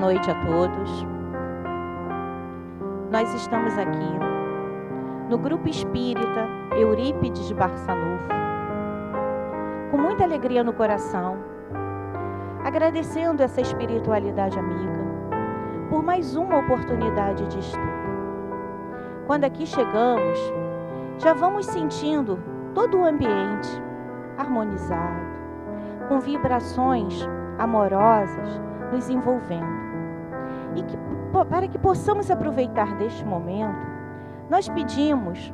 noite a todos. Nós estamos aqui no Grupo Espírita Eurípides de Barçanufo, com muita alegria no coração, agradecendo essa espiritualidade amiga por mais uma oportunidade de estudo. Quando aqui chegamos, já vamos sentindo todo o ambiente harmonizado, com vibrações amorosas nos envolvendo. E para que possamos aproveitar deste momento, nós pedimos,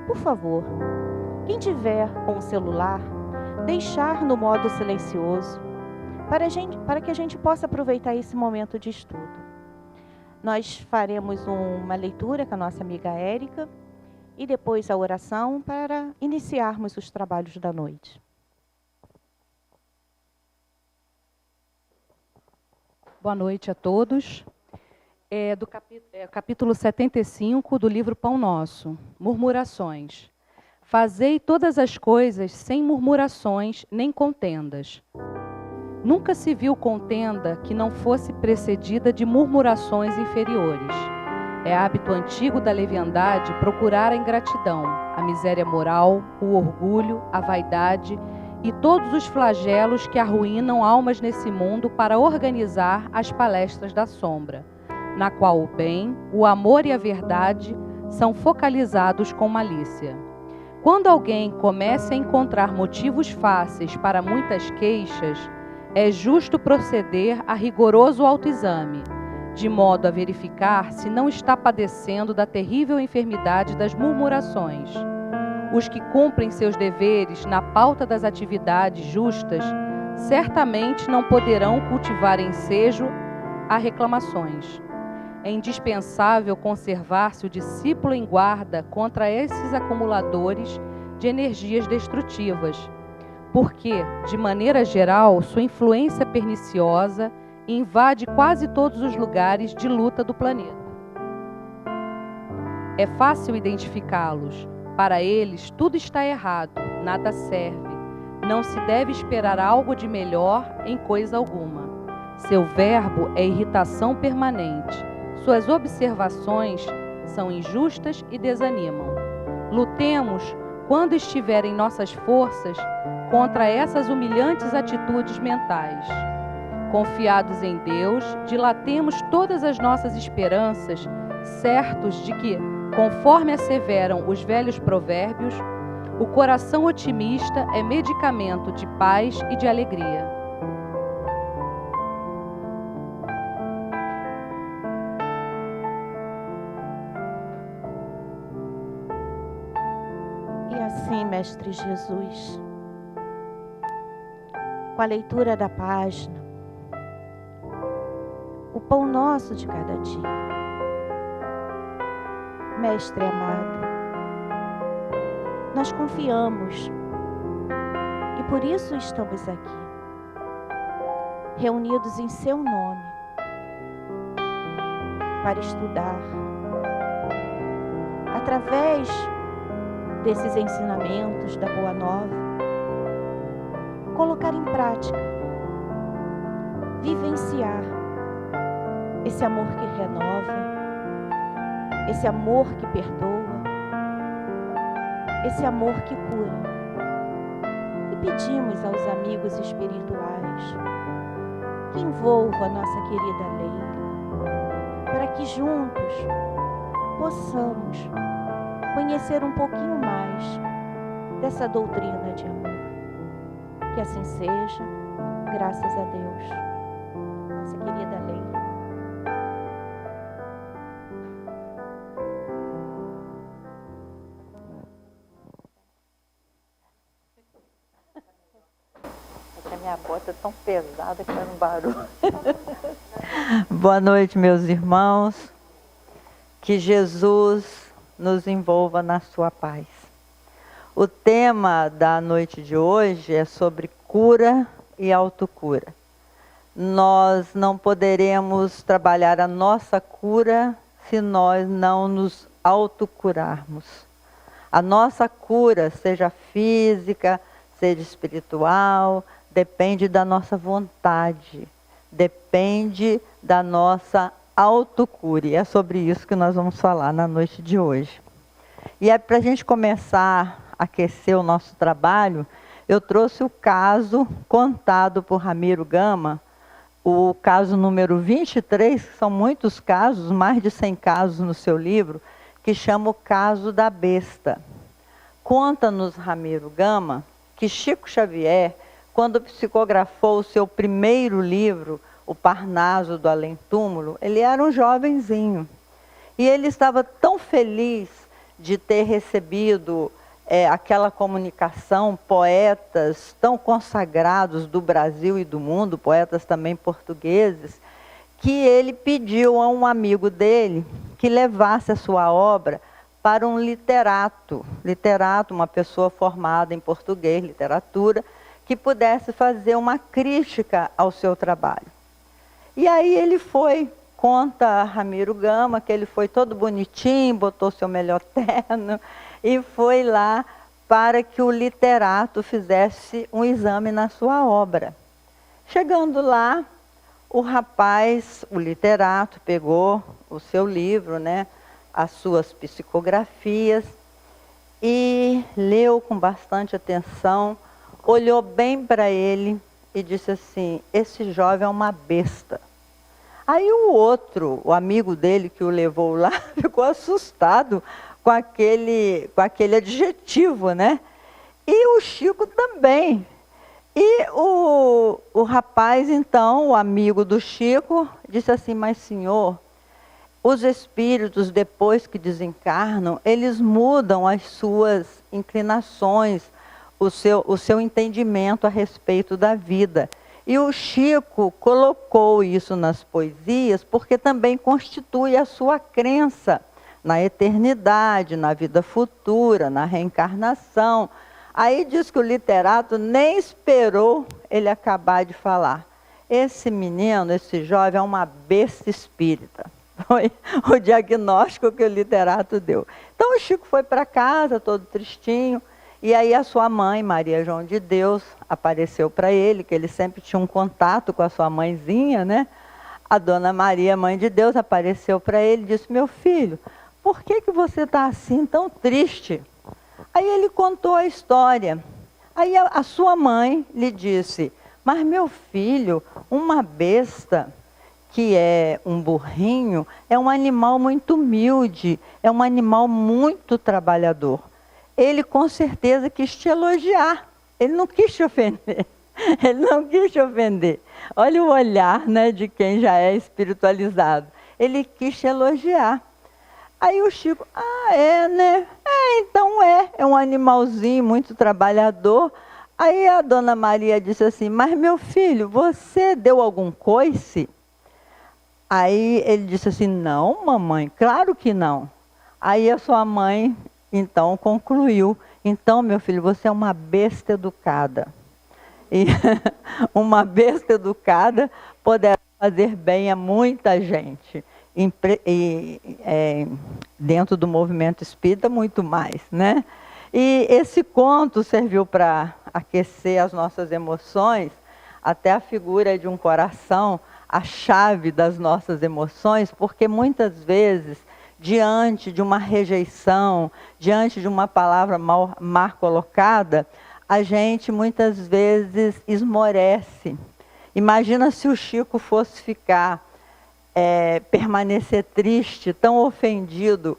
por favor, quem tiver com o celular, deixar no modo silencioso, para que a gente possa aproveitar esse momento de estudo. Nós faremos uma leitura com a nossa amiga Érica e depois a oração para iniciarmos os trabalhos da noite. Boa noite a todos. Do capítulo 75 do livro Pão Nosso, Murmurações. Fazei todas as coisas sem murmurações nem contendas. Nunca se viu contenda que não fosse precedida de murmurações inferiores. É hábito antigo da leviandade procurar a ingratidão, a miséria moral, o orgulho, a vaidade e todos os flagelos que arruinam almas nesse mundo para organizar as palestras da sombra, na qual o bem, o amor e a verdade são focalizados com malícia. Quando alguém comece a encontrar motivos fáceis para muitas queixas, é justo proceder a rigoroso autoexame, de modo a verificar se não está padecendo da terrível enfermidade das murmurações. Os que cumprem seus deveres na pauta das atividades justas, certamente não poderão cultivar ensejo a reclamações. É indispensável conservar-se o discípulo em guarda contra esses acumuladores de energias destrutivas, porque, de maneira geral, sua influência perniciosa invade quase todos os lugares de luta do planeta. É fácil identificá-los. Para eles, tudo está errado, nada serve. Não se deve esperar algo de melhor em coisa alguma. Seu verbo é irritação permanente. Suas observações são injustas e desanimam. Lutemos, quando estiver em nossas forças, contra essas humilhantes atitudes mentais. Confiados em Deus, dilatemos todas as nossas esperanças, certos de que, conforme asseveram os velhos provérbios, o coração otimista é medicamento de paz e de alegria. E assim, Mestre Jesus, com a leitura da página, o pão nosso de cada dia, Mestre amado, nós confiamos e por isso estamos aqui, reunidos em seu nome, para estudar, através desses ensinamentos da Boa Nova, colocar em prática, vivenciar esse amor que renova, esse amor que perdoa, esse amor que cura. E pedimos aos amigos espirituais que envolvam a nossa querida Leila, para que juntos possamos conhecer um pouquinho mais dessa doutrina de amor. Que assim seja, graças a Deus. Nossa querida Leila. A minha bota é tão pesada que faz um barulho. Boa noite, meus irmãos. Que Jesus nos envolva na sua paz. O tema da noite de hoje é sobre cura e autocura. Nós não poderemos trabalhar a nossa cura se nós não nos autocurarmos. A nossa cura, seja física, seja espiritual, depende da nossa vontade, depende da nossa autocura. E é sobre isso que nós vamos falar na noite de hoje. E é para a gente começar a aquecer o nosso trabalho, eu trouxe o caso contado por Ramiro Gama, o caso número 23, que são muitos casos, mais de 100 casos no seu livro, que chama o caso da besta. Conta-nos Ramiro Gama que Chico Xavier, quando psicografou o seu primeiro livro, O Parnaso do Além-Túmulo, ele era um jovenzinho. E ele estava tão feliz de ter recebido aquela comunicação, poetas tão consagrados do Brasil e do mundo, poetas também portugueses, que ele pediu a um amigo dele que levasse a sua obra para um literato, uma pessoa formada em português, literatura, que pudesse fazer uma crítica ao seu trabalho. E aí ele foi, conta Ramiro Gama, que ele foi todo bonitinho, botou seu melhor terno e foi lá para que o literato fizesse um exame na sua obra. Chegando lá, o rapaz, o literato, pegou o seu livro, né, as suas psicografias, e leu com bastante atenção, olhou bem para ele e disse assim: esse jovem é uma besta. Aí o outro, o amigo dele que o levou lá, ficou assustado com aquele adjetivo, né? E o Chico também. E o rapaz, então, o amigo do Chico, disse assim: mas senhor, os espíritos, depois que desencarnam, eles mudam as suas inclinações, o seu entendimento a respeito da vida. E o Chico colocou isso nas poesias porque também constitui a sua crença na eternidade, na vida futura, na reencarnação. Aí diz que o literato nem esperou ele acabar de falar. Esse menino, esse jovem, é uma besta espírita. Foi o diagnóstico que o literato deu. Então o Chico foi para casa, todo tristinho, e aí a sua mãe, Maria João de Deus, apareceu para ele, que ele sempre tinha um contato com a sua mãezinha, né? A dona Maria, mãe de Deus, apareceu para ele e disse: meu filho, por que você está assim tão triste? Aí ele contou a história. Aí a sua mãe lhe disse: mas meu filho, uma besta, que é um burrinho, é um animal muito humilde, é um animal muito trabalhador. Ele com certeza quis te elogiar, ele não quis te ofender. Ele não quis te ofender. Olha o olhar, né, de quem já é espiritualizado. Ele quis te elogiar. Aí o Chico: né? Então é um animalzinho muito trabalhador. Aí a dona Maria disse assim: mas meu filho, você deu algum coice? Aí ele disse assim: não, mamãe, claro que não. Aí a sua mãe, então, concluiu: então, meu filho, você é uma besta educada. E uma besta educada poderá fazer bem a muita gente. Dentro do movimento espírita, muito mais, né? E esse conto serviu para aquecer as nossas emoções, até a figura de um coração, a chave das nossas emoções, porque muitas vezes, diante de uma rejeição, diante de uma palavra mal colocada, a gente muitas vezes esmorece. Imagina se o Chico fosse permanecer triste, tão ofendido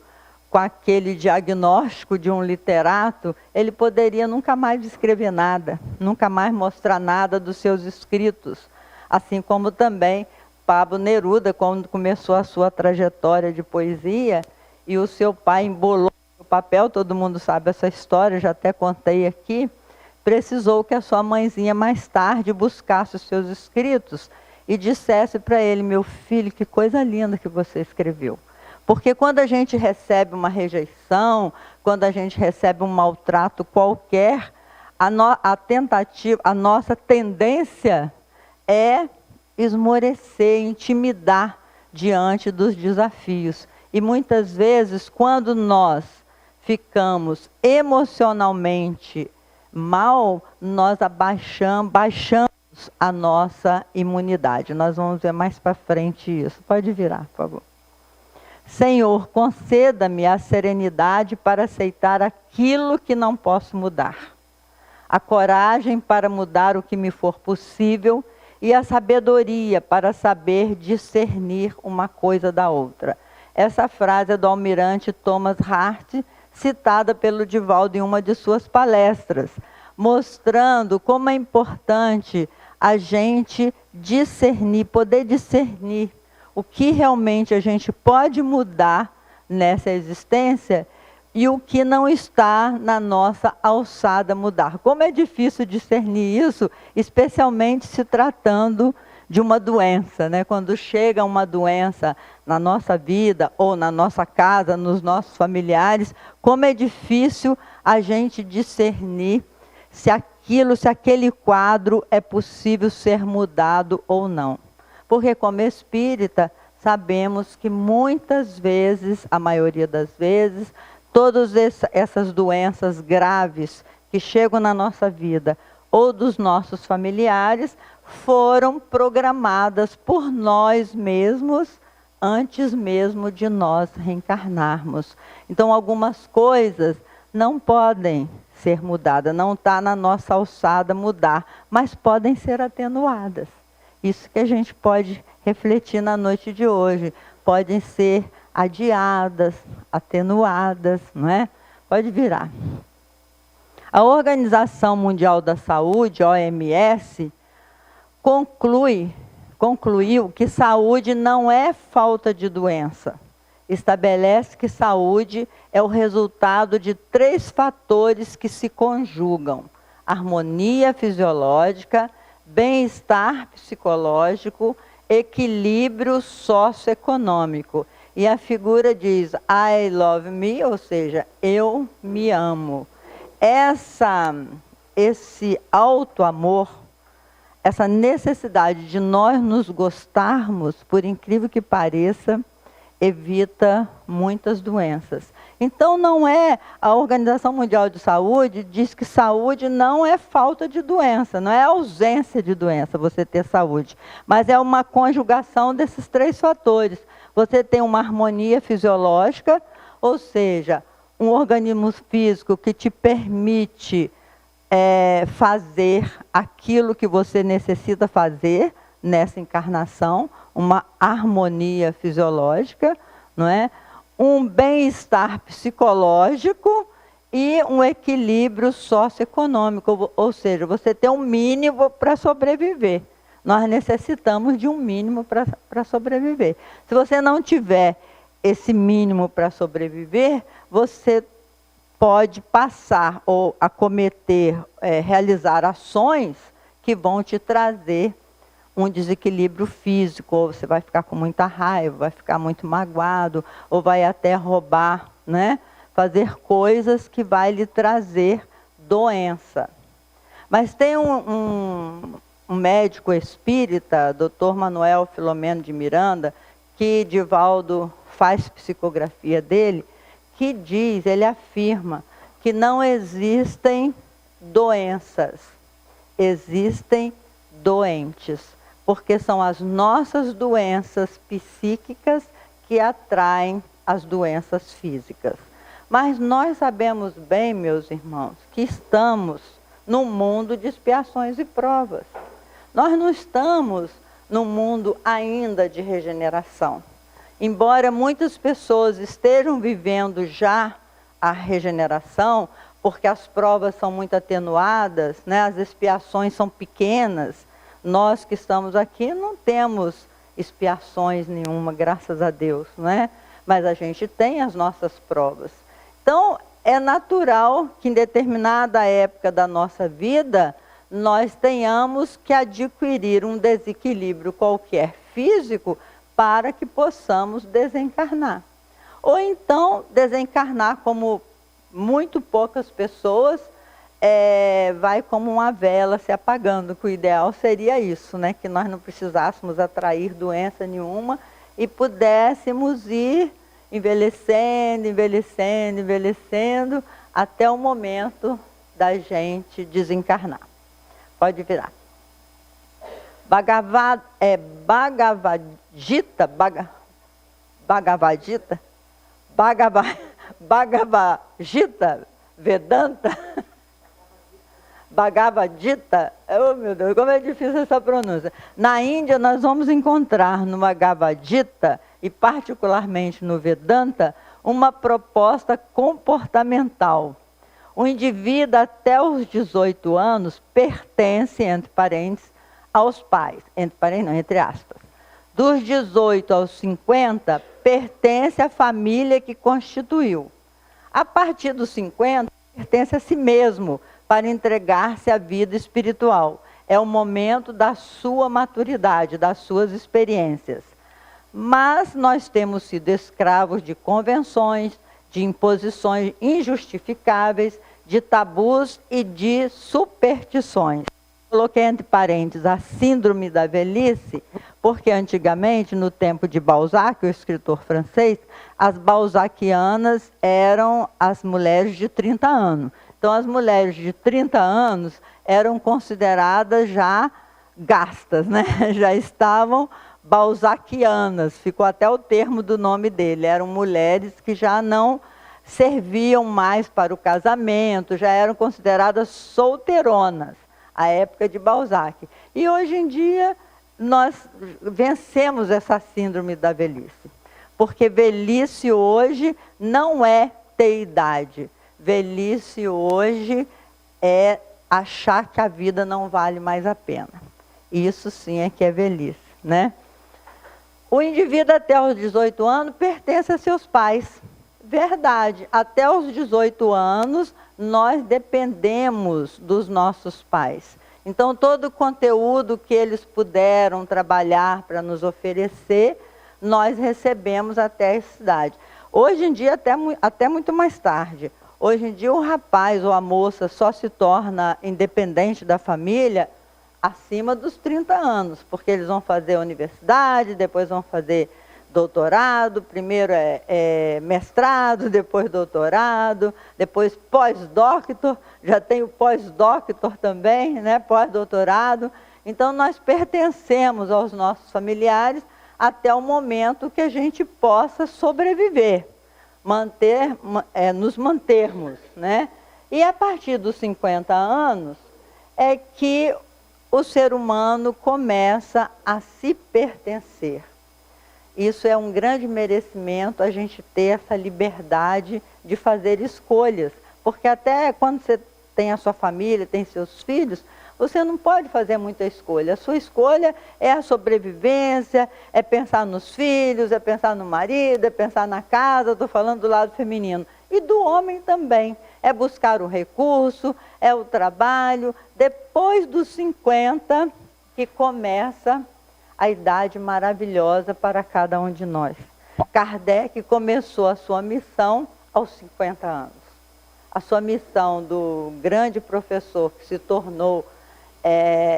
com aquele diagnóstico de um literato, ele poderia nunca mais escrever nada, nunca mais mostrar nada dos seus escritos. Assim como também Pablo Neruda, quando começou a sua trajetória de poesia, e o seu pai embolou o papel, todo mundo sabe essa história, já até contei aqui, precisou que a sua mãezinha mais tarde buscasse os seus escritos e dissesse para ele: meu filho, que coisa linda que você escreveu. Porque quando a gente recebe uma rejeição, quando a gente recebe um maltrato qualquer, a nossa tendência é esmorecer, intimidar diante dos desafios. E muitas vezes, quando nós ficamos emocionalmente mal, nós baixamos a nossa imunidade. Nós vamos ver mais para frente isso. Pode virar, por favor. Senhor, conceda-me a serenidade para aceitar aquilo que não posso mudar, a coragem para mudar o que me for possível e a sabedoria para saber discernir uma coisa da outra. Essa frase é do almirante Thomas Hart, citada pelo Divaldo em uma de suas palestras, mostrando como é importante a gente discernir, poder discernir o que realmente a gente pode mudar nessa existência e o que não está na nossa alçada mudar. Como é difícil discernir isso, especialmente se tratando de uma doença, né? Quando chega uma doença na nossa vida, ou na nossa casa, nos nossos familiares, como é difícil a gente discernir se aquele quadro é possível ser mudado ou não. Porque como espírita, sabemos que muitas vezes, a maioria das vezes, todas essas doenças graves que chegam na nossa vida ou dos nossos familiares foram programadas por nós mesmos antes mesmo de nós reencarnarmos. Então, algumas coisas não podem ser mudadas, não está na nossa alçada mudar, mas podem ser atenuadas. Isso que a gente pode refletir na noite de hoje. Podem ser adiadas, atenuadas, não é? Pode virar. A Organização Mundial da Saúde, OMS, concluiu que saúde não é falta de doença. Estabelece que saúde é o resultado de 3 fatores que se conjugam: harmonia fisiológica, bem-estar psicológico, equilíbrio socioeconômico. E a figura diz, I love me, ou seja, eu me amo. Esse auto-amor, essa necessidade de nós nos gostarmos, por incrível que pareça, evita muitas doenças. Então não é, a Organização Mundial de Saúde diz que saúde não é falta de doença, não é ausência de doença você ter saúde, mas é uma conjugação desses 3 fatores. Você tem uma harmonia fisiológica, ou seja, um organismo físico que te permite fazer aquilo que você necessita fazer nessa encarnação, uma harmonia fisiológica, não é? Um bem-estar psicológico e um equilíbrio socioeconômico, ou seja, você tem um mínimo para sobreviver. Nós necessitamos de um mínimo para sobreviver. Se você não tiver esse mínimo para sobreviver, você pode passar ou acometer, realizar ações que vão te trazer um desequilíbrio físico, ou você vai ficar com muita raiva, vai ficar muito magoado, ou vai até roubar, né? Fazer coisas que vai lhe trazer doença. Mas tem um médico espírita, Dr. Manuel Filomeno de Miranda, que Divaldo faz psicografia dele, que diz, ele afirma que não existem doenças, existem doentes. Porque são as nossas doenças psíquicas que atraem as doenças físicas. Mas nós sabemos bem, meus irmãos, que estamos num mundo de expiações e provas. Nós não estamos num mundo ainda de regeneração. Embora muitas pessoas estejam vivendo já a regeneração, porque as provas são muito atenuadas, né? As expiações são pequenas, nós que estamos aqui não temos expiações nenhuma, graças a Deus, né? Mas a gente tem as nossas provas. Então, é natural que em determinada época da nossa vida, nós tenhamos que adquirir um desequilíbrio qualquer físico para que possamos desencarnar. Ou então, desencarnar como muito poucas pessoas, vai como uma vela se apagando, que o ideal seria isso, né? Que nós não precisássemos atrair doença nenhuma e pudéssemos ir envelhecendo, envelhecendo, envelhecendo, até o momento da gente desencarnar. Pode virar. Bhagavad Gita, Vedanta, Bhagavad Gita, oh meu Deus, como é difícil essa pronúncia. Na Índia nós vamos encontrar no Bhagavad Gita, e particularmente no Vedanta, uma proposta comportamental. O indivíduo até os 18 anos pertence, entre parênteses, aos pais, entre aspas. Dos 18 aos 50, pertence à família que constituiu. A partir dos 50, pertence a si mesmo, para entregar-se à vida espiritual. É o momento da sua maturidade, das suas experiências. Mas nós temos sido escravos de convenções, de imposições injustificáveis, de tabus e de superstições. Coloquei entre parênteses a síndrome da velhice, porque antigamente, no tempo de Balzac, o escritor francês, as balzaquianas eram as mulheres de 30 anos. Então, as mulheres de 30 anos eram consideradas já gastas, né? Já estavam balzaquianas, ficou até o termo do nome dele. Eram mulheres que já não serviam mais para o casamento, já eram consideradas solteironas, a época de Balzac. E hoje em dia, nós vencemos essa síndrome da velhice. Porque velhice hoje não é ter idade. Velhice hoje é achar que a vida não vale mais a pena. Isso sim é que é velhice, né? O indivíduo até os 18 anos pertence a seus pais. Verdade, até os 18 anos nós dependemos dos nossos pais. Então todo o conteúdo que eles puderam trabalhar para nos oferecer, nós recebemos até essa idade. Hoje em dia até muito mais tarde. Hoje em dia o rapaz ou a moça só se torna independente da família acima dos 30 anos, porque eles vão fazer universidade, depois vão fazer doutorado, primeiro é mestrado, depois doutorado, depois pós-doctor, já tem o pós-doctor também, né, pós-doutorado. Então nós pertencemos aos nossos familiares até o momento que a gente possa sobreviver. Nos mantermos, né? E a partir dos 50 anos é que o ser humano começa a se pertencer. Isso é um grande merecimento, a gente ter essa liberdade de fazer escolhas, porque até quando você tem a sua família, tem seus filhos, você não pode fazer muita escolha. A sua escolha é a sobrevivência, é pensar nos filhos, é pensar no marido, é pensar na casa, estou falando do lado feminino. E do homem também. É buscar o recurso, é o trabalho. Depois dos 50, que começa a idade maravilhosa para cada um de nós. Kardec começou a sua missão aos 50 anos. A sua missão do grande professor que se tornou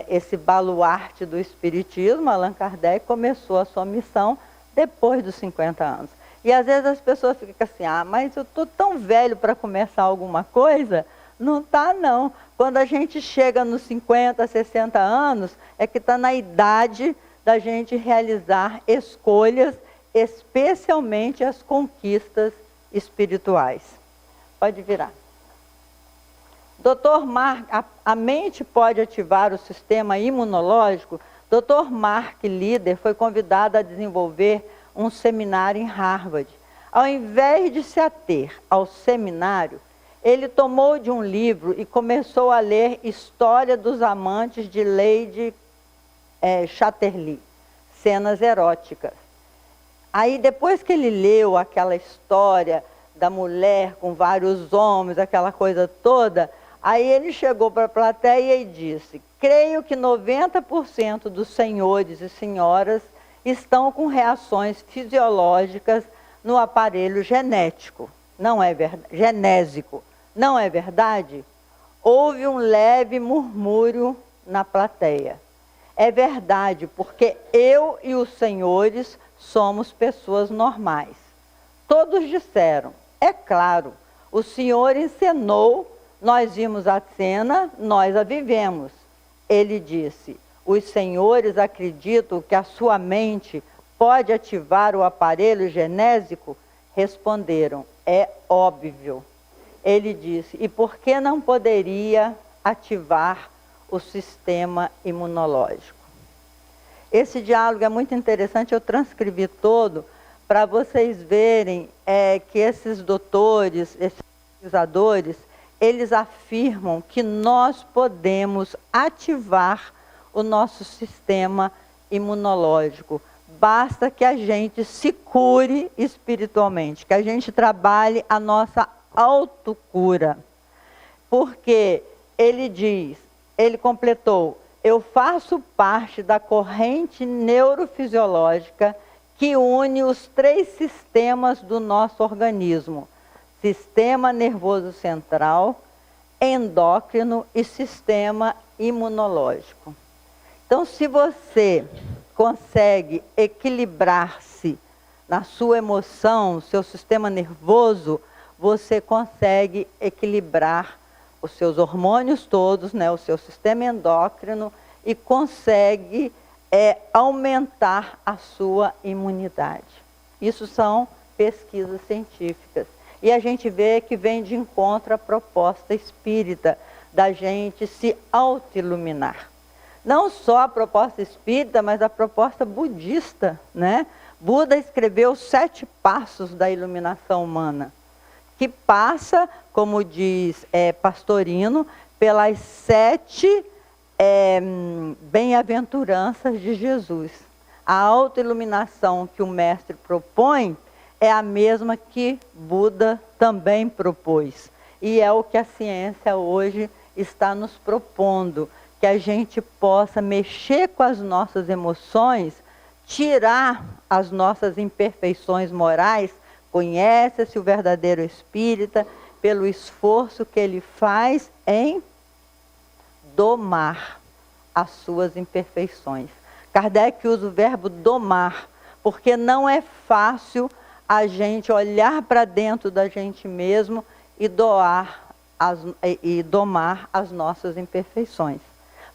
esse baluarte do Espiritismo, Allan Kardec, começou a sua missão depois dos 50 anos. E às vezes as pessoas ficam assim, mas eu estou tão velho para começar alguma coisa. Não está, não. Quando a gente chega nos 50, 60 anos, é que está na idade da gente realizar escolhas, especialmente as conquistas espirituais. Pode virar. Dr. Mark, a mente pode ativar o sistema imunológico. Dr. Mark Lieder foi convidado a desenvolver um seminário em Harvard. Ao invés de se ater ao seminário, ele tomou de um livro e começou a ler História dos Amantes de Lady Chatterley, cenas eróticas. Aí depois que ele leu aquela história da mulher com vários homens, aquela coisa toda, aí ele chegou para a plateia e disse, creio que 90% dos senhores e senhoras estão com reações fisiológicas no aparelho genético. Não é verdade? Genésico. Não é verdade? Houve um leve murmúrio na plateia. É verdade, porque eu e os senhores somos pessoas normais. Todos disseram, é claro, o senhor encenou, nós vimos a cena, nós a vivemos. Ele disse, os senhores acreditam que a sua mente pode ativar o aparelho genésico? Responderam, é óbvio. Ele disse, e por que não poderia ativar o sistema imunológico? Esse diálogo é muito interessante, eu transcrevi todo para vocês verem que esses doutores, esses pesquisadores, eles afirmam que nós podemos ativar o nosso sistema imunológico. Basta que a gente se cure espiritualmente, que a gente trabalhe a nossa autocura. Porque ele completou, eu faço parte da corrente neurofisiológica que une os 3 sistemas do nosso organismo: sistema nervoso central, endócrino e sistema imunológico. Então, se você consegue equilibrar-se na sua emoção, seu sistema nervoso, você consegue equilibrar os seus hormônios todos, né, o seu sistema endócrino, e consegue aumentar a sua imunidade. Isso são pesquisas científicas. E a gente vê que vem de encontro à proposta espírita, da gente se auto-iluminar. Não só a proposta espírita, mas a proposta budista, né? Buda escreveu 7 passos da iluminação humana, que passa, como diz Pastorino, pelas 7 bem-aventuranças de Jesus. A autoiluminação que o mestre propõe é a mesma que Buda também propôs. E é o que a ciência hoje está nos propondo, que a gente possa mexer com as nossas emoções, tirar as nossas imperfeições morais. Conhece-se o verdadeiro espírita pelo esforço que ele faz em domar as suas imperfeições. Kardec usa o verbo domar, porque não é fácil a gente olhar para dentro da gente mesmo e domar as nossas imperfeições.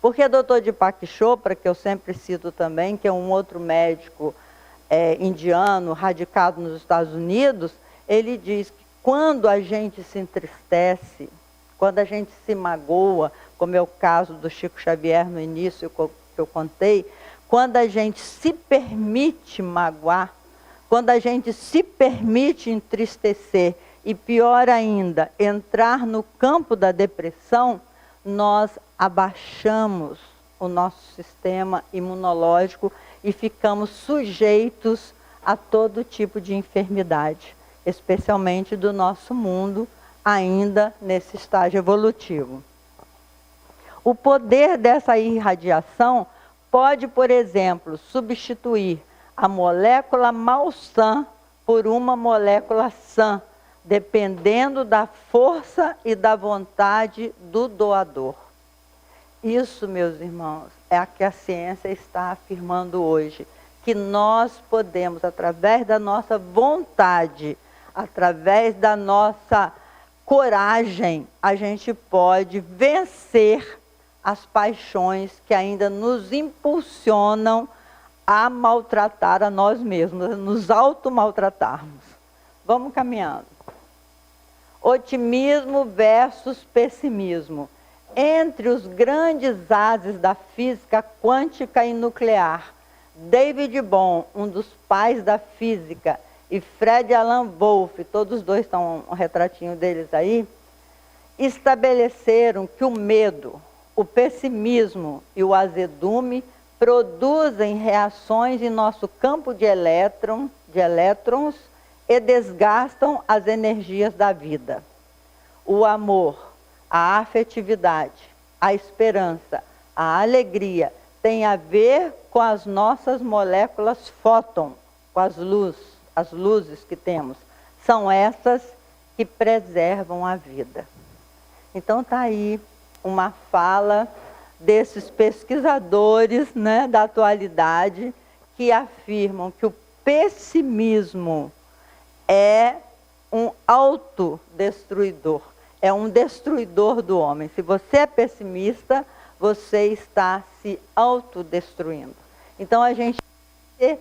Porque Dr. Deepak Chopra, que eu sempre cito também, que é um outro médico indiano, radicado nos Estados Unidos, ele diz que quando a gente se entristece, quando a gente se magoa, como é o caso do Chico Xavier no início que eu contei, quando a gente se permite magoar, quando a gente se permite entristecer e, pior ainda, entrar no campo da depressão, nós abaixamos o nosso sistema imunológico e ficamos sujeitos a todo tipo de enfermidade, especialmente do nosso mundo, ainda nesse estágio evolutivo. O poder dessa irradiação pode, por exemplo, substituir a molécula malsã por uma molécula sã, dependendo da força e da vontade do doador. Isso, meus irmãos, é o que a ciência está afirmando hoje, que nós podemos, através da nossa vontade, através da nossa coragem, a gente pode vencer as paixões que ainda nos impulsionam a maltratar a nós mesmos, a nos auto-maltratarmos. Vamos caminhando. Otimismo versus pessimismo. Entre os grandes ases da física quântica e nuclear, David Bohm, um dos pais da física, e Fred Alan Wolf, todos dois estão um retratinho deles aí, estabeleceram que o medo, o pessimismo e o azedume produzem reações em nosso campo de elétrons e desgastam as energias da vida. O amor, a afetividade, a esperança, a alegria tem a ver com as nossas moléculas fóton, com as luzes que temos. São essas que preservam a vida. Então está aí uma fala desses pesquisadores, né, da atualidade, que afirmam que o pessimismo é um autodestruidor, é um destruidor do homem. Se você é pessimista, você está se autodestruindo. Então a gente tem que ser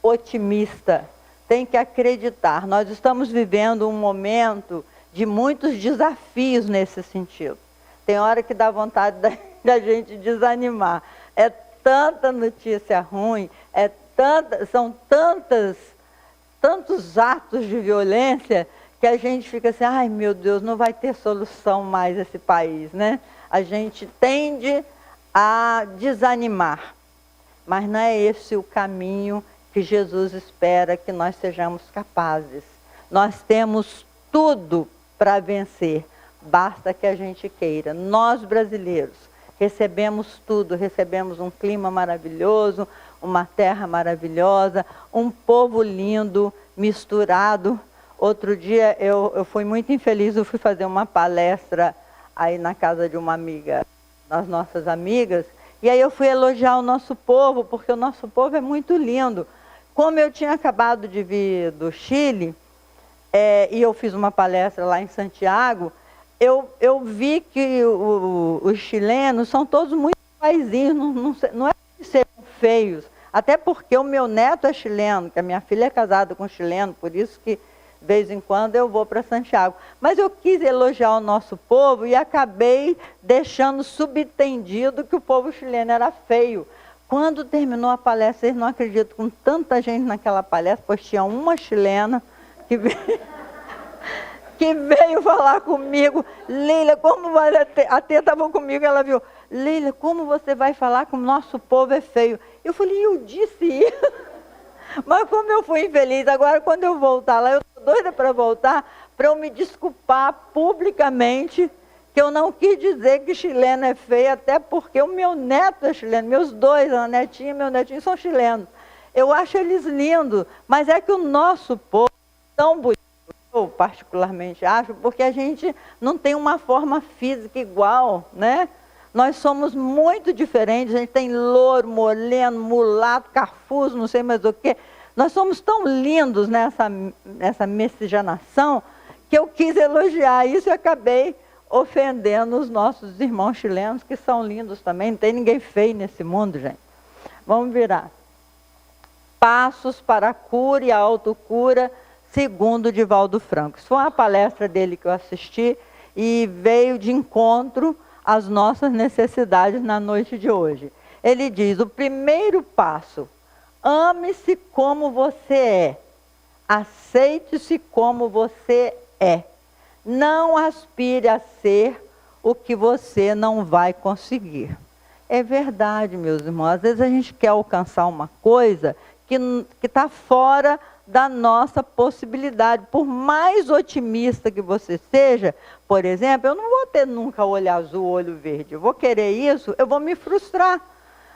otimista, tem que acreditar. Nós estamos vivendo um momento de muitos desafios nesse sentido. Tem hora que dá vontade da gente desanimar. É tanta notícia ruim, são tantos atos de violência que a gente fica assim, ai meu Deus, não vai ter solução mais esse país, né? A gente tende a desanimar, mas não é esse o caminho que Jesus espera que nós sejamos capazes. Nós temos tudo para vencer, basta que a gente queira. Nós brasileiros recebemos tudo, recebemos um clima maravilhoso, uma terra maravilhosa, um povo lindo, misturado. Outro dia eu fui muito infeliz, eu fui fazer uma palestra aí na casa de uma amiga, das nossas amigas, e aí eu fui elogiar o nosso povo, porque o nosso povo é muito lindo. Como eu tinha acabado de vir do Chile, e eu fiz uma palestra lá em Santiago, eu vi que os chilenos são todos muito paizinhos, não é que serem feios, até porque o meu neto é chileno, que a minha filha é casada com um chileno, por isso que de vez em quando eu vou para Santiago. Mas eu quis elogiar o nosso povo e acabei deixando subentendido que o povo chileno era feio. Quando terminou a palestra, vocês não acreditam, com tanta gente naquela palestra, pois tinha uma chilena que veio falar comigo, Leila, como a Tê estava comigo, ela viu, Leila, como você vai falar que o nosso povo é feio? Eu falei, eu disse isso, mas como eu fui infeliz, agora quando eu voltar lá, eu estou doida para voltar, para eu me desculpar publicamente, que eu não quis dizer que chileno é feio, até porque o meu neto é chileno, meus dois, a netinha e meu netinho são chilenos. Eu acho eles lindos, mas é que o nosso povo é tão bonito, eu particularmente acho, porque a gente não tem uma forma física igual, né? Nós somos muito diferentes, a gente tem louro, moreno, mulato, carfuso, não sei mais o quê. Nós somos tão lindos nessa miscigenação que eu quis elogiar isso e acabei ofendendo os nossos irmãos chilenos, que são lindos também, não tem ninguém feio nesse mundo, gente. Vamos virar. Passos para a cura e a autocura, segundo Divaldo Franco. Isso foi uma palestra dele que eu assisti e veio de encontro às nossas necessidades na noite de hoje. Ele diz, o primeiro passo, ame-se como você é, aceite-se como você é. Não aspire a ser o que você não vai conseguir. É verdade, meus irmãos, às vezes a gente quer alcançar uma coisa que está fora da nossa possibilidade. Por mais otimista que você seja, por exemplo, eu não vou ter nunca olho azul, olho verde. Eu vou querer isso, eu vou me frustrar.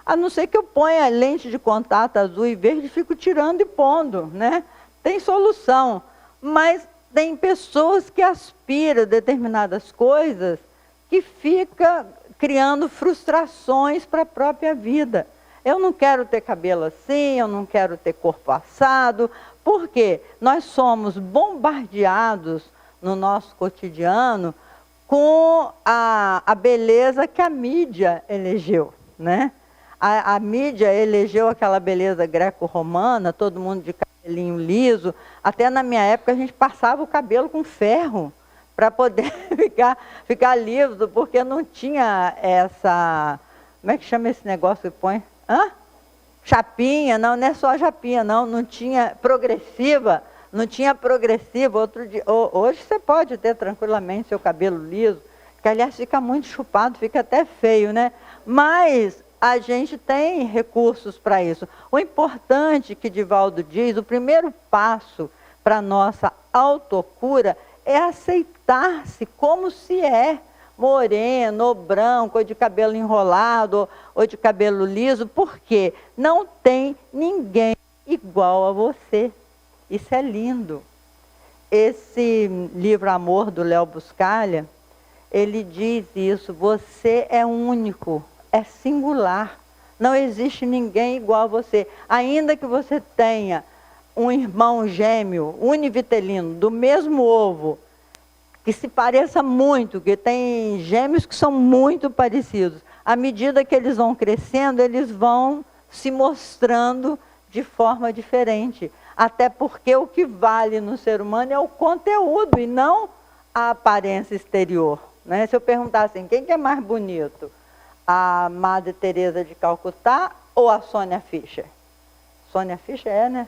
A não ser que eu ponha lente de contato azul e verde e fico tirando e pondo, né? Tem solução. Mas tem pessoas que aspiram a determinadas coisas que ficam criando frustrações para a própria vida. Eu não quero ter cabelo assim, eu não quero ter corpo assado. Por quê? Nós somos bombardeados no nosso cotidiano com a beleza que a mídia elegeu, né? A mídia elegeu aquela beleza greco-romana, todo mundo de cabelinho liso. Até na minha época a gente passava o cabelo com ferro para poder ficar liso, porque não tinha essa... Como é que chama esse negócio que põe? Chapinha, não é só chapinha, não tinha progressiva, outro dia, hoje você pode ter tranquilamente seu cabelo liso, que aliás fica muito chupado, fica até feio, né? Mas a gente tem recursos para isso. O importante que Divaldo diz, o primeiro passo para a nossa autocura é aceitar-se como se é. Moreno, ou branco, ou de cabelo enrolado, ou de cabelo liso, porque não tem ninguém igual a você. Isso é lindo. Esse livro Amor, do Léo Buscaglia, ele diz isso, você é único, é singular, não existe ninguém igual a você. Ainda que você tenha um irmão gêmeo, univitelino, do mesmo ovo, que se pareça muito, que tem gêmeos que são muito parecidos, à medida que eles vão crescendo, eles vão se mostrando de forma diferente. Até porque o que vale no ser humano é o conteúdo e não a aparência exterior, né? Se eu perguntar assim, quem que é mais bonito? A Madre Teresa de Calcutá ou a Sônia Fischer? Sônia Fischer é, né?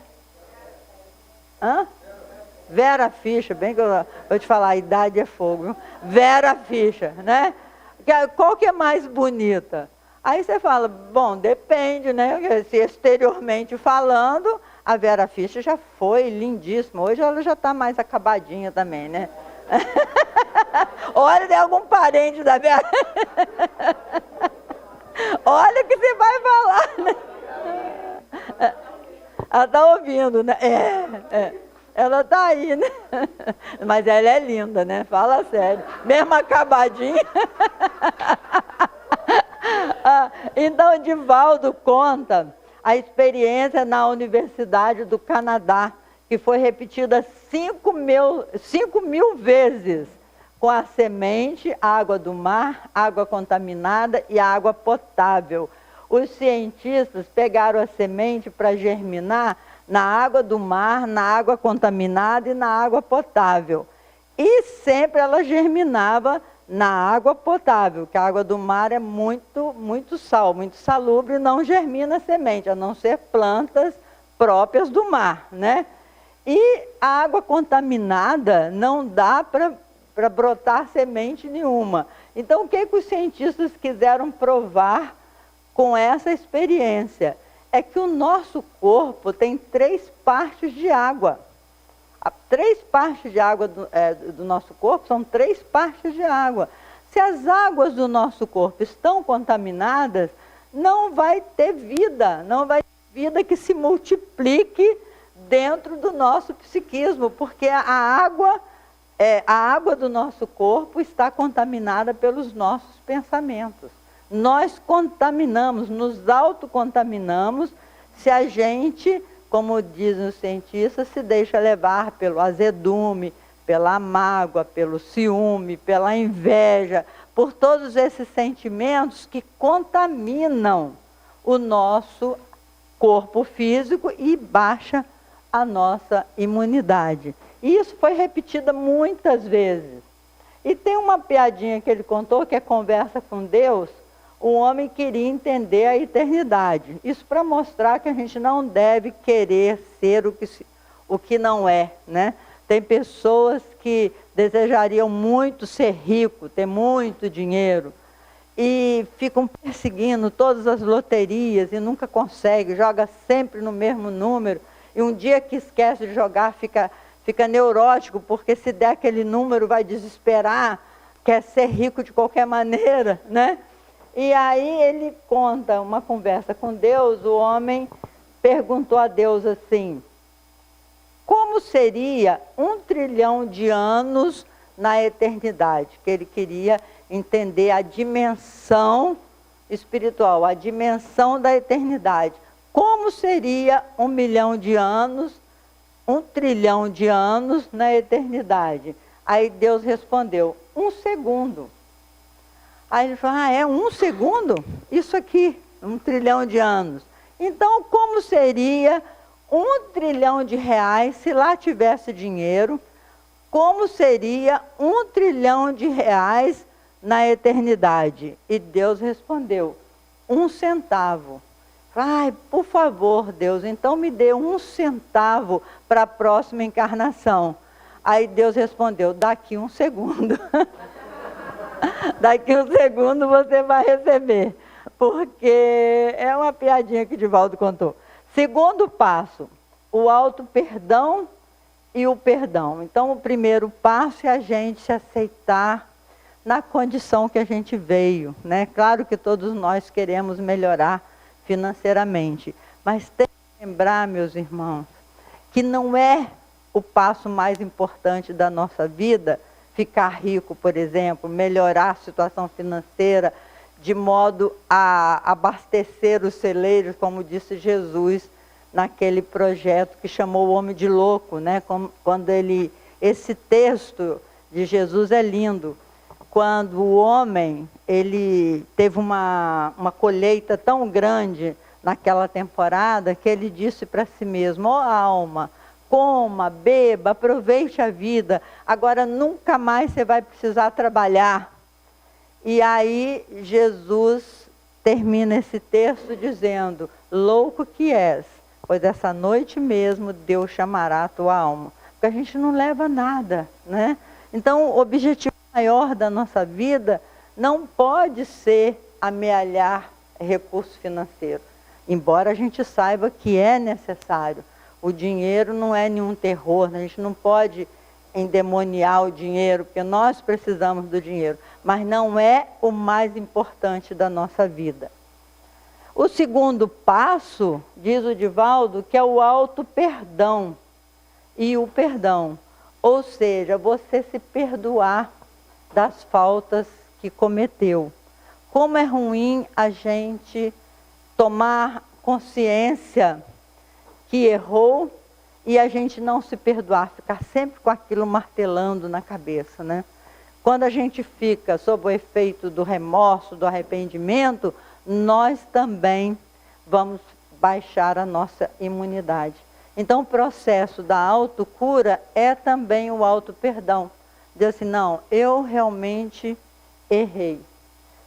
Hã? Vera Fischer, bem que eu vou te falar, a idade é fogo, viu? Vera Fischer, né? Qual que é mais bonita? Aí você fala, bom, depende, né? Se exteriormente falando, a Vera Fischer já foi lindíssima. Hoje ela já está mais acabadinha também, né? Olha, tem algum parente da Vera. Olha o que você vai falar, né? Ela está ouvindo, né? Ela está aí, né? Mas ela é linda, né? Fala sério. Mesmo acabadinha. Então, Divaldo conta a experiência na Universidade do Canadá, que foi repetida 5 mil vezes, com a semente, a água do mar, água contaminada e a água potável. Os cientistas pegaram a semente para germinar na água do mar, na água contaminada e na água potável. E sempre ela germinava na água potável, que a água do mar é muito sal, muito salubre, e não germina semente, a não ser plantas próprias do mar, né? E a água contaminada não dá para brotar semente nenhuma. Então, o que os cientistas quiseram provar com essa experiência? É que o nosso corpo tem 3 partes de água. 3 partes de água do nosso corpo são 3 partes de água. Se as águas do nosso corpo estão contaminadas, não vai ter vida, não vai ter vida que se multiplique dentro do nosso psiquismo, porque a água do nosso corpo está contaminada pelos nossos pensamentos. Nós contaminamos, nos autocontaminamos, se a gente, como dizem os cientistas, se deixa levar pelo azedume, pela mágoa, pelo ciúme, pela inveja, por todos esses sentimentos que contaminam o nosso corpo físico e baixa a nossa imunidade. E isso foi repetido muitas vezes. E tem uma piadinha que ele contou, que é Conversa com Deus. O homem queria entender a eternidade. Isso para mostrar que a gente não deve querer ser o que não é, né? Tem pessoas que desejariam muito ser rico, ter muito dinheiro, e ficam perseguindo todas as loterias e nunca conseguem, joga sempre no mesmo número, e um dia que esquece de jogar fica neurótico, porque se der aquele número vai desesperar, quer ser rico de qualquer maneira, né? E aí ele conta uma conversa com Deus. O homem perguntou a Deus assim: como seria 1 trilhão de anos na eternidade? Que ele queria entender a dimensão espiritual, a dimensão da eternidade. Como seria 1 milhão de anos, 1 trilhão de anos na eternidade? Aí Deus respondeu: 1 segundo. Aí ele falou: é 1 segundo? Isso aqui, 1 trilhão de anos. Então, como seria 1 trilhão de reais se lá tivesse dinheiro? Como seria 1 trilhão de reais na eternidade? E Deus respondeu: 1 centavo. Ai, por favor, Deus, então me dê 1 centavo para a próxima encarnação. Aí Deus respondeu: daqui 1 segundo. Daqui 1 segundo você vai receber. Porque é uma piadinha que Divaldo contou. Segundo passo, o auto-perdão e o perdão. Então, o primeiro passo é a gente se aceitar na condição que a gente veio, né? Claro que todos nós queremos melhorar financeiramente, mas tem que lembrar, meus irmãos, que não é o passo mais importante da nossa vida ficar rico, por exemplo, melhorar a situação financeira de modo a abastecer os celeiros, como disse Jesus naquele projeto que chamou o homem de louco, né? Quando esse texto de Jesus é lindo. quando o homem ele teve uma colheita tão grande naquela temporada, que ele disse para si mesmo: ó alma, coma, beba, aproveite a vida, agora nunca mais você vai precisar trabalhar. E aí Jesus termina esse texto dizendo: louco que és, pois essa noite mesmo Deus chamará a tua alma. Porque a gente não leva nada, né? Então o objetivo maior da nossa vida não pode ser amealhar recurso financeiro. Embora a gente saiba que é necessário. O dinheiro não é nenhum terror, né? A gente não pode endemoniar o dinheiro, porque nós precisamos do dinheiro. Mas não é o mais importante da nossa vida. O segundo passo, diz o Divaldo, que é o auto-perdão. E o perdão, ou seja, você se perdoar das faltas que cometeu. Como é ruim a gente tomar consciência que errou e a gente não se perdoar, ficar sempre com aquilo martelando na cabeça, né? Quando a gente fica sob o efeito do remorso, do arrependimento, nós também vamos baixar a nossa imunidade. Então o processo da autocura é também o auto-perdão. Dizer assim, não, eu realmente errei.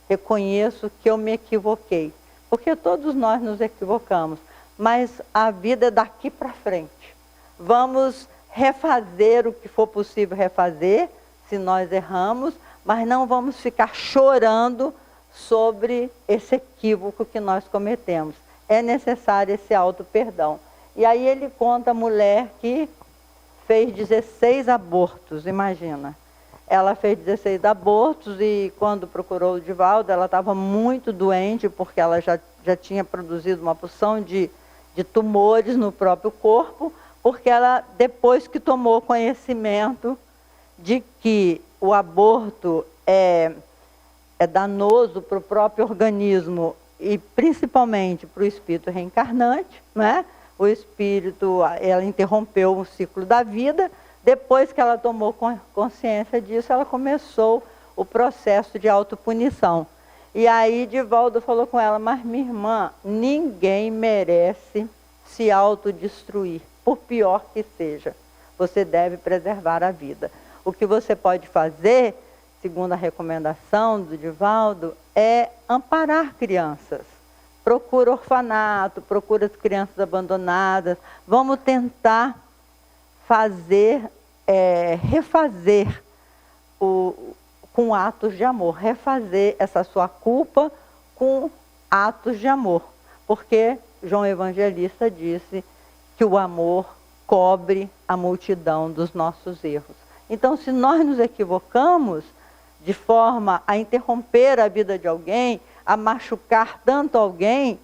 Reconheço que eu me equivoquei. Porque todos nós nos equivocamos. Mas a vida é daqui para frente. Vamos refazer o que for possível refazer, se nós erramos, mas não vamos ficar chorando sobre esse equívoco que nós cometemos. É necessário esse auto-perdão. E aí ele conta a mulher que fez 16 abortos, imagina. Ela fez 16 abortos e quando procurou o Divaldo, ela estava muito doente, porque ela já tinha produzido uma porção de tumores no próprio corpo, porque ela, depois que tomou conhecimento de que o aborto é danoso para o próprio organismo e principalmente para o espírito reencarnante, né? O espírito, ela interrompeu o ciclo da vida. Depois que ela tomou consciência disso, ela começou o processo de autopunição. E aí Divaldo falou com ela: mas minha irmã, ninguém merece se autodestruir, por pior que seja. Você deve preservar a vida. O que você pode fazer, segundo a recomendação do Divaldo, é amparar crianças. Procura orfanato, procura as crianças abandonadas. Vamos tentar refazer com atos de amor. Refazer essa sua culpa com atos de amor. Porque João Evangelista disse que o amor cobre a multidão dos nossos erros. Então, se nós nos equivocamos de forma a interromper a vida de alguém, a machucar tanto alguém,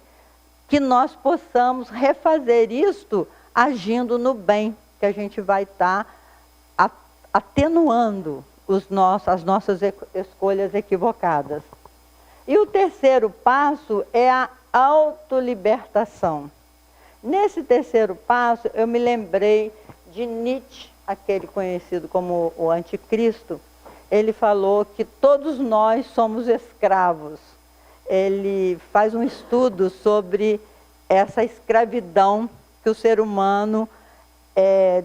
que nós possamos refazer isto agindo no bem, que a gente vai estar atenuando as nossas escolhas equivocadas. E o terceiro passo é a autolibertação. Nesse terceiro passo, eu me lembrei de Nietzsche, aquele conhecido como o anticristo. Ele falou que todos nós somos escravos. Ele faz um estudo sobre essa escravidão que o ser humano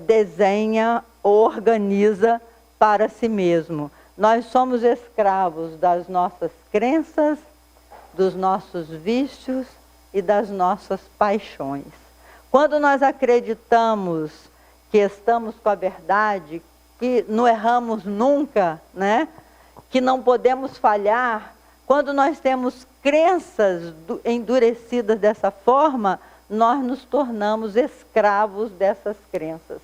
desenha ou organiza para si mesmo. Nós somos escravos das nossas crenças, dos nossos vícios e das nossas paixões. Quando nós acreditamos que estamos com a verdade, que não erramos nunca, né? Que não podemos falhar, quando nós temos crenças endurecidas dessa forma, nós nos tornamos escravos dessas crenças.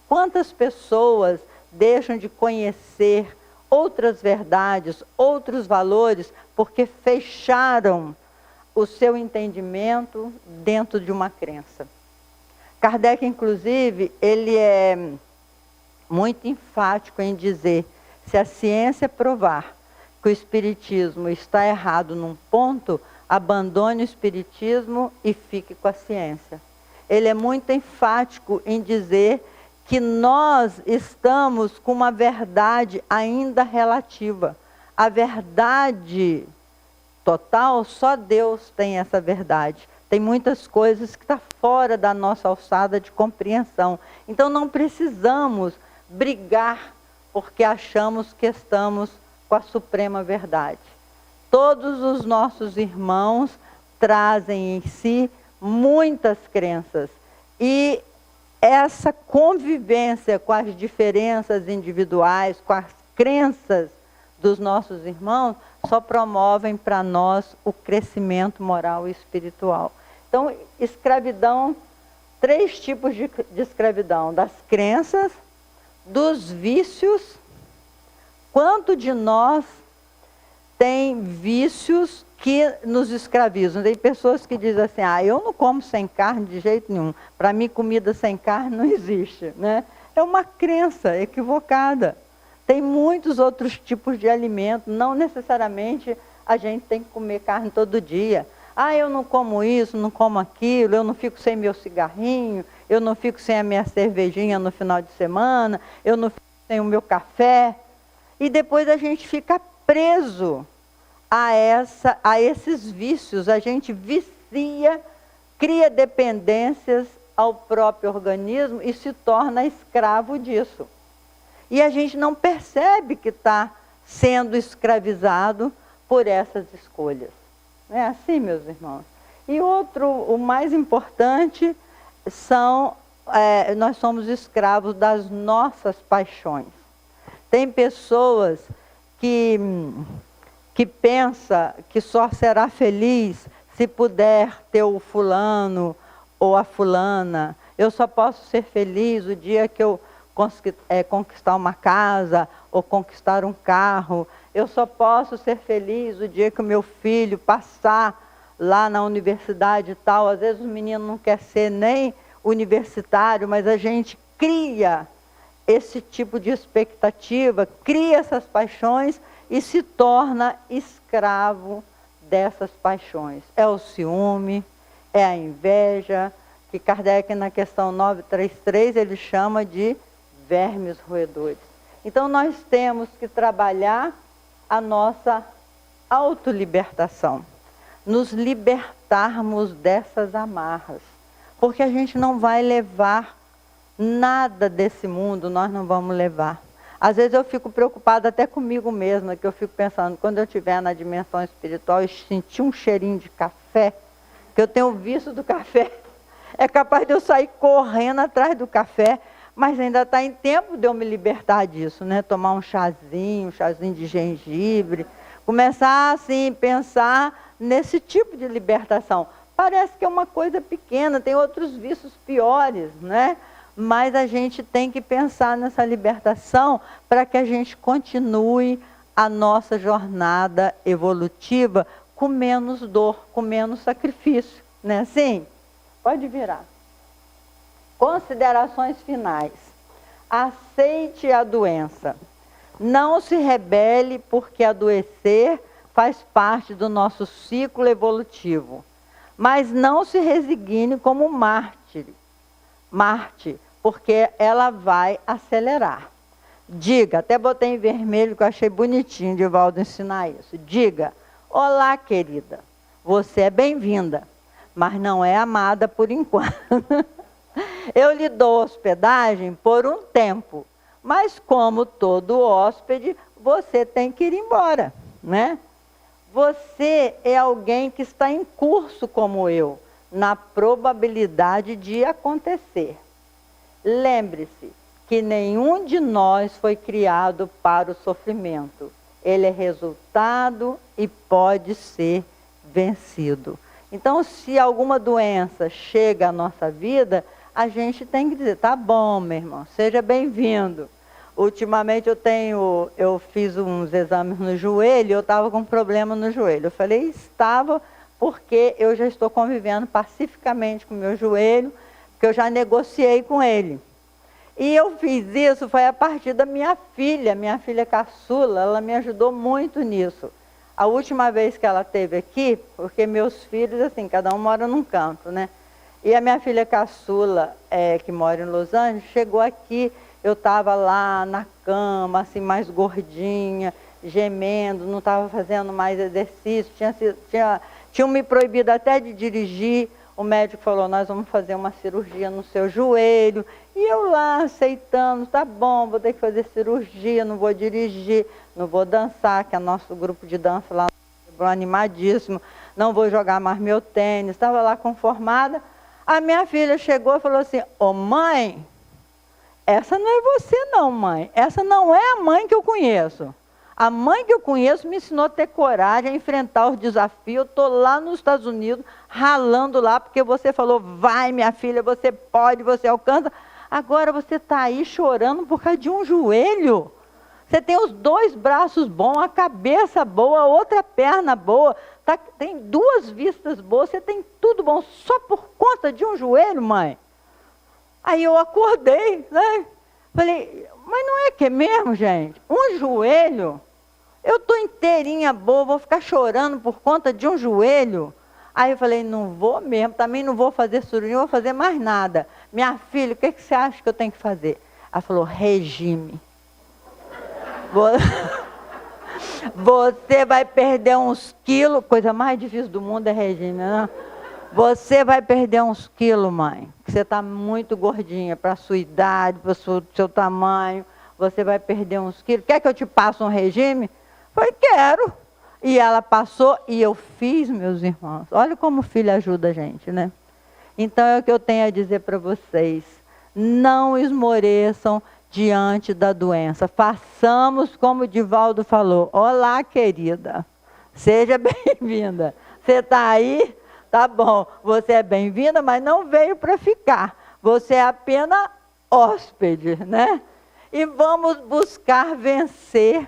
Quantas pessoas deixam de conhecer outras verdades, outros valores, porque fecharam o seu entendimento dentro de uma crença? Kardec, inclusive, ele é muito enfático em dizer: se a ciência provar que o espiritismo está errado num ponto, abandone o espiritismo e fique com a ciência. Ele é muito enfático em dizer que nós estamos com uma verdade ainda relativa. A verdade total, só Deus tem essa verdade. Tem muitas coisas que estão fora da nossa alçada de compreensão. Então não precisamos brigar porque achamos que estamos com a suprema verdade. Todos os nossos irmãos trazem em si muitas crenças. E essa convivência com as diferenças individuais, com as crenças dos nossos irmãos, só promovem para nós o crescimento moral e espiritual. Então, escravidão, 3 tipos de escravidão: das crenças, dos vícios. Quanto de nós tem vícios que nos escravizam? Tem pessoas que dizem assim, eu não como sem carne de jeito nenhum. Para mim, comida sem carne não existe, né? É uma crença equivocada. Tem muitos outros tipos de alimento, não necessariamente a gente tem que comer carne todo dia. Eu não como isso, não como aquilo, eu não fico sem meu cigarrinho, eu não fico sem a minha cervejinha no final de semana, eu não fico sem o meu café. E depois a gente fica preso a esses vícios, a gente vicia, cria dependências ao próprio organismo e se torna escravo disso. E a gente não percebe que está sendo escravizado por essas escolhas. Não é assim, meus irmãos? E o mais importante, nós somos escravos das nossas paixões. Tem pessoas que pensa que só será feliz se puder ter o fulano ou a fulana. Eu só posso ser feliz o dia que eu conquistar uma casa ou conquistar um carro. Eu só posso ser feliz o dia que o meu filho passar lá na universidade e tal. Às vezes o menino não quer ser nem universitário, mas a gente cria esse tipo de expectativa, cria essas paixões e se torna escravo dessas paixões. É o ciúme, é a inveja, que Kardec na questão 933 ele chama de vermes roedores. Então nós temos que trabalhar a nossa autolibertação, nos libertarmos dessas amarras, porque a gente não vai levar nada desse mundo, nós não vamos levar. Às vezes eu fico preocupada até comigo mesma, que eu fico pensando, quando eu estiver na dimensão espiritual e sentir um cheirinho de café, que eu tenho o vício do café, é capaz de eu sair correndo atrás do café, mas ainda está em tempo de eu me libertar disso, né? Tomar um chazinho de gengibre, começar assim, pensar nesse tipo de libertação. Parece que é uma coisa pequena, tem outros vícios piores, né? Mas a gente tem que pensar nessa libertação para que a gente continue a nossa jornada evolutiva com menos dor, com menos sacrifício, não é assim? Pode virar. Considerações finais. Aceite a doença. Não se rebele, porque adoecer faz parte do nosso ciclo evolutivo. Mas não se resigne como Marte, porque ela vai acelerar. Diga, até botei em vermelho que eu achei bonitinho de Valdo ensinar isso. Diga, olá querida, você é bem-vinda, mas não é amada por enquanto. Eu lhe dou hospedagem por um tempo, mas como todo hóspede, você tem que ir embora, né? Você é alguém que está em curso como eu, na probabilidade de acontecer. Lembre-se que nenhum de nós foi criado para o sofrimento. Ele é resultado e pode ser vencido. Então, se alguma doença chega à nossa vida, a gente tem que dizer, tá bom, meu irmão, seja bem-vindo. Ultimamente eu fiz uns exames no joelho, eu estava com um problema no joelho. Eu falei, estava, porque eu já estou convivendo pacificamente com o meu joelho, porque eu já negociei com ele. E eu fiz isso, foi a partir da minha filha caçula, ela me ajudou muito nisso. A última vez que ela esteve aqui, porque meus filhos, assim, cada um mora num canto, né? E a minha filha caçula, que mora em Los Angeles, chegou aqui, eu estava lá na cama, assim, mais gordinha, gemendo, não estava fazendo mais exercício, tinham me proibido até de dirigir. O médico falou, nós vamos fazer uma cirurgia no seu joelho. E eu lá aceitando, tá bom, vou ter que fazer cirurgia, não vou dirigir, não vou dançar, que é nosso grupo de dança lá, animadíssimo, não vou jogar mais meu tênis. Estava lá conformada. A minha filha chegou e falou assim, ô mãe, essa não é você não, mãe. Essa não é a mãe que eu conheço. A mãe que eu conheço me ensinou a ter coragem, a enfrentar os desafios. Eu estou lá nos Estados Unidos, ralando lá, porque você falou, vai minha filha, você pode, você alcança. Agora você está aí chorando por causa de um joelho. Você tem os 2 braços bons, a cabeça boa, a outra perna boa, tem 2 vistas boas, você tem tudo bom, só por conta de um joelho, mãe? Aí eu acordei, né? Falei, mas não é que é mesmo, gente? Um joelho, eu estou inteirinha boa, vou ficar chorando por conta de um joelho? Aí eu falei, não vou mesmo, também não vou fazer cirurgia, não vou fazer mais nada. Minha filha, o que você acha que eu tenho que fazer? Ela falou, regime. Você vai perder uns quilos, coisa mais difícil do mundo é regime, né? Você vai perder uns quilos, mãe, que você está muito gordinha para a sua idade, para o seu tamanho, você vai perder uns quilos. Quer que eu te passe um regime? Falei, quero. E ela passou e eu fiz, meus irmãos. Olha como o filho ajuda a gente, né? Então é o que eu tenho a dizer para vocês. Não esmoreçam diante da doença. Façamos como o Divaldo falou. Olá, querida. Seja bem-vinda. Você está aí? Tá bom. Você é bem-vinda, mas não veio para ficar. Você é apenas hóspede, né? E vamos buscar vencer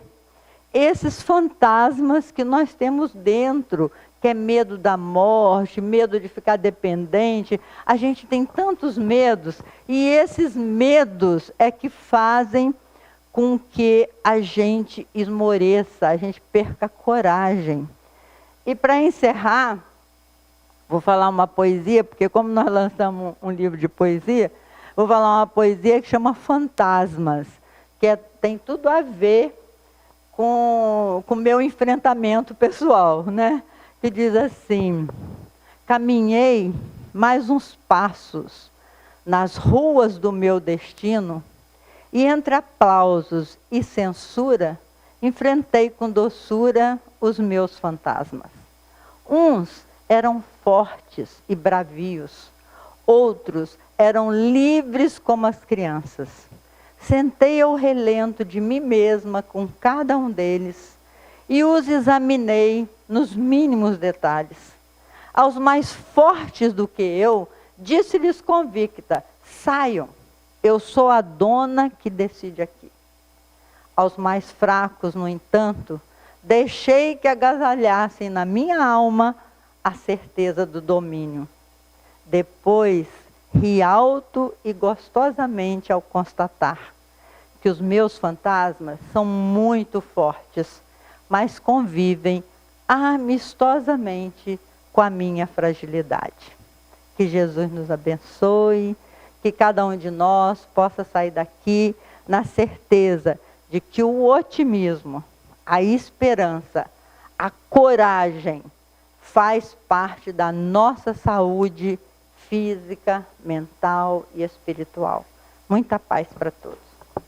esses fantasmas que nós temos dentro, que é medo da morte, medo de ficar dependente. A gente tem tantos medos, e esses medos é que fazem com que a gente esmoreça, a gente perca a coragem. E para encerrar, vou falar uma poesia, porque como nós lançamos um livro de poesia, vou falar uma poesia que chama Fantasmas, que tem tudo a ver com o meu enfrentamento pessoal, né? Que diz assim, caminhei mais uns passos nas ruas do meu destino e entre aplausos e censura, enfrentei com doçura os meus fantasmas. Uns eram fortes e bravios, outros eram livres como as crianças. Sentei ao relento de mim mesma com cada um deles e os examinei nos mínimos detalhes. Aos mais fortes do que eu, disse-lhes convicta, saiam, eu sou a dona que decide aqui. Aos mais fracos, no entanto, deixei que agasalhassem na minha alma a certeza do domínio. Depois, ri alto e gostosamente ao constatar que os meus fantasmas são muito fortes, mas convivem amistosamente com a minha fragilidade. Que Jesus nos abençoe, que cada um de nós possa sair daqui na certeza de que o otimismo, a esperança, a coragem faz parte da nossa saúde física, mental e espiritual. Muita paz para todos.